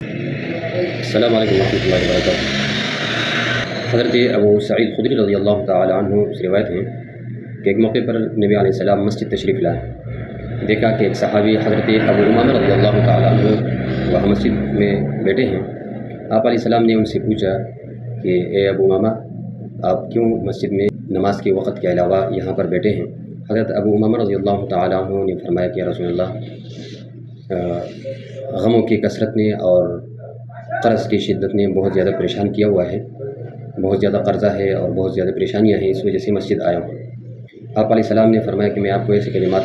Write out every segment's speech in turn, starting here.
السلام علیکم ورحمۃ اللہ وبرکاتہ۔ حضرت ابو سعید خدری رضی اللہ تعالیٰ عنہ سے روایت ہے کہ ایک موقع پر نبی علیہ السلام مسجد تشریف لائے، دیکھا کہ ایک صحابی حضرت ابو امامہ رضی اللہ تعالیٰ عنہ وہاں مسجد میں بیٹھے ہیں۔ آپ علیہ السلام نے ان سے پوچھا کہ اے ابو امامہ، آپ کیوں مسجد میں نماز کے وقت کے علاوہ یہاں پر بیٹھے ہیں؟ حضرت ابو امامہ رضی اللہ تعالیٰ عنہ نے فرمایا کہ یا رسول اللہ، غموں کی کثرت نے اور قرض کی شدت نے بہت زیادہ پریشان کیا ہوا ہے، بہت زیادہ قرضہ ہے اور بہت زیادہ پریشانیاں ہیں، اس وجہ سے مسجد آیا ہوں۔ آپ علیہ السلام نے فرمایا کہ میں آپ کو ایسے کلمات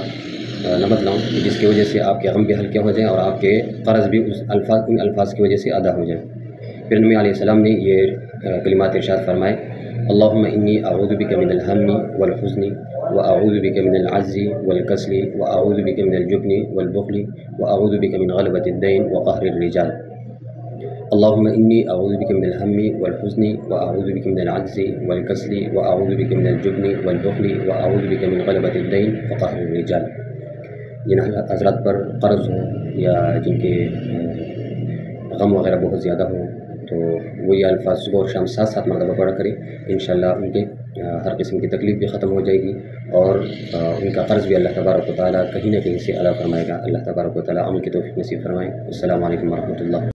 نہ بتلاؤں کہ جس کی وجہ سے آپ کے غم بھی ہلکے ہو جائیں اور آپ کے قرض بھی ان الفاظ کی وجہ سے ادا ہو جائیں۔ پھر نبی علیہ السلام نے یہ کلمات ارشاد فرمائے: اللہم انی اعوذ بک من الہم والحزن واعوذ بک من العجز والکسل واعوذ بک من الجبن والبخل واعوذ بک من غلبۃ الدین وقہر الرجال۔ اللہم انی اعوذ بک من الہم والحزن واعوذ بک من العجز والکسل واعوذ بک من الجبن والبخل واعوذ بک من غلبۃ الدین وقہر الرجال۔ جن حضرات پر قرض ہو یا جن کے غم وغیرہ بہت زیادہ ہوں تو وہ یہ الفاظ صبح اور شام 7 مرتبہ پڑھا کریں، انشاءاللہ ان کے ہر قسم کی تکلیف بھی ختم ہو جائے گی اور ان کا قرض بھی اللہ تبارک و تعالیٰ کہیں نہ کہیں سے ادا فرمائے گا۔ اللہ تبارک و تعالیٰ عمل کی توفیق نصیب فرمائے۔ السلام علیکم ورحمۃ اللہ۔